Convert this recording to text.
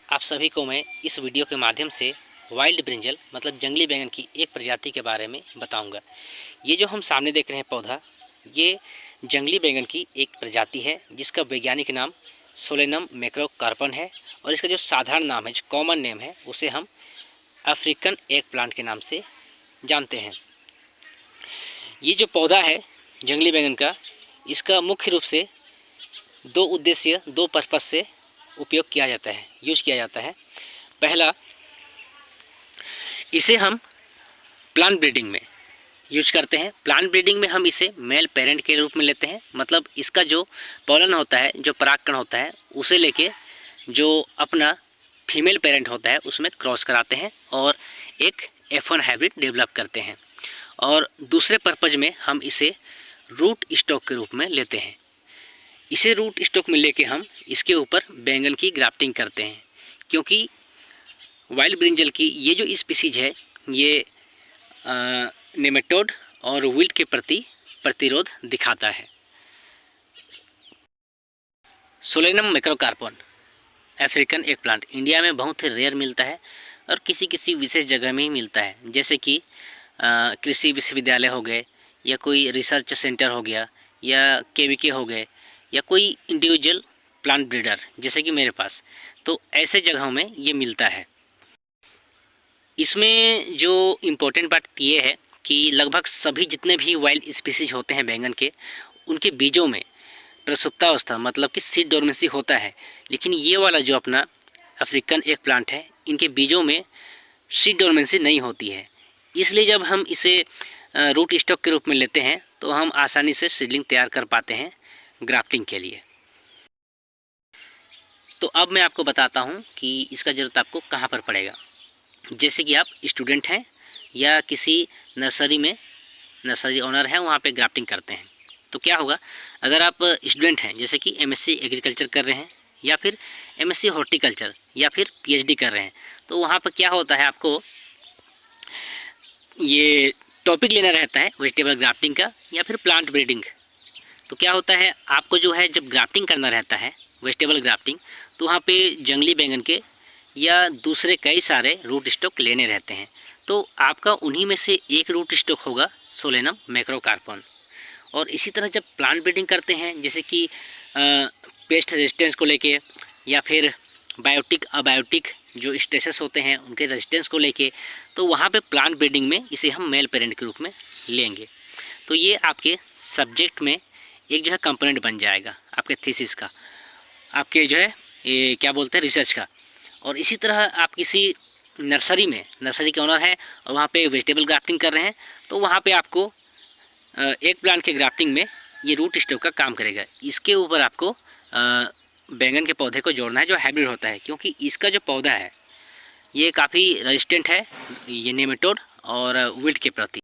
आप सभी को मैं इस वीडियो के माध्यम से वाइल्ड ब्रिंजल मतलब जंगली बैंगन की एक प्रजाति के बारे में बताऊंगा। ये जो हम सामने देख रहे हैं पौधा, ये जंगली बैंगन की एक प्रजाति है जिसका वैज्ञानिक नाम सोलेनम मैक्रोकार्पन है और इसका जो साधारण नाम है, जो कॉमन नेम है, उसे हम अफ्रीकन एग प्लांट के नाम से जानते हैं। ये जो पौधा है जंगली बैंगन का, इसका मुख्य रूप से दो पर्पस से उपयोग किया जाता है, यूज किया जाता है। पहला, इसे हम प्लांट ब्रीडिंग में यूज करते हैं। प्लांट ब्रीडिंग में हम इसे मेल पेरेंट के रूप में लेते हैं, मतलब इसका जो पॉलन होता है, जो परागकण होता है, उसे लेके जो अपना फीमेल पेरेंट होता है उसमें क्रॉस कराते हैं और एक F1 हाइब्रिड डेवलप करते हैं। और दूसरे पर्पज में हम इसे रूट स्टॉक के रूप में लेते हैं। इसे रूट स्टॉक में लेके हम इसके ऊपर बैंगन की ग्राफ्टिंग करते हैं, क्योंकि वाइल्ड ब्रिंजल की ये जो स्पीसीज है ये नेमेटोड और विल्ट के प्रति प्रतिरोध दिखाता है। Solanum macrocarpon African egg plant India में बहुत ही रेयर मिलता है और किसी किसी विशेष जगह में ही मिलता है, जैसे कि कृषि विश्वविद्यालय हो गए, या कोई रिसर्च सेंटर हो गया, या केवीके हो गए, या कोई इंडिविजुअल प्लांट ब्रीडर जैसे कि मेरे पास। तो ऐसे जगहों में ये मिलता है। इसमें जो इम्पोर्टेंट बात ये है कि लगभग सभी जितने भी वाइल्ड स्पीसीज होते हैं बैंगन के, उनके बीजों में प्रसुप्तावस्था मतलब कि सीड डोर्मेंसी होता है, लेकिन ये वाला जो अपना अफ्रीकन एग प्लांट है, इनके बीजों में सीड डोर्मेंसी नहीं होती है। इसलिए जब हम इसे रूट स्टॉक के रूप में लेते हैं तो हम आसानी से सीडलिंग तैयार कर पाते हैं ग्राफ्टिंग के लिए। तो अब मैं आपको बताता हूँ कि इसका ज़रूरत आपको कहाँ पर पड़ेगा। जैसे कि आप स्टूडेंट हैं या किसी नर्सरी में नर्सरी ओनर हैं, वहाँ पे ग्राफ्टिंग करते हैं, तो क्या होगा, अगर आप स्टूडेंट हैं जैसे कि एमएससी एग्रीकल्चर कर रहे हैं या फिर एमएससी हॉर्टिकल्चर या फिर पीएचडी कर रहे हैं, तो वहाँ पर क्या होता है, आपको ये टॉपिक लेना रहता है वेजिटेबल ग्राफ्टिंग का या फिर प्लांट ब्रीडिंग। तो क्या होता है, आपको जो है जब ग्राफ्टिंग करना रहता है वेजिटेबल ग्राफ्टिंग, तो वहाँ पे जंगली बैंगन के या दूसरे कई सारे रूट स्टॉक लेने रहते हैं। तो आपका उन्हीं में से एक रूट स्टॉक होगा सोलेनम मैक्रोकार्पन। और इसी तरह जब प्लांट ब्रीडिंग करते हैं, जैसे कि पेस्ट रेजिस्टेंस को लेके या फिर बायोटिक अबायोटिक जो स्ट्रेसेस होते हैं उनके रेजिस्टेंस को लेके, तो वहाँ पे प्लांट ब्रीडिंग में इसे हम मेल पेरेंट के रूप में लेंगे। तो ये आपके सब्जेक्ट में एक जो है कंपोनेंट बन जाएगा आपके थीसिस का, आपके जो है ये क्या बोलते हैं रिसर्च का। और इसी तरह आप किसी नर्सरी में, नर्सरी के ओनर हैं और वहाँ पे वेजिटेबल ग्राफ्टिंग कर रहे हैं, तो वहाँ पे आपको एक प्लांट के ग्राफ्टिंग में ये रूट स्टॉक का काम करेगा। इसके ऊपर आपको बैंगन के पौधे को जोड़ना है जो हाइब्रिड होता है, क्योंकि इसका जो पौधा है ये काफ़ी रेजिस्टेंट है ये नेमेटोड और विल्ट के प्रति।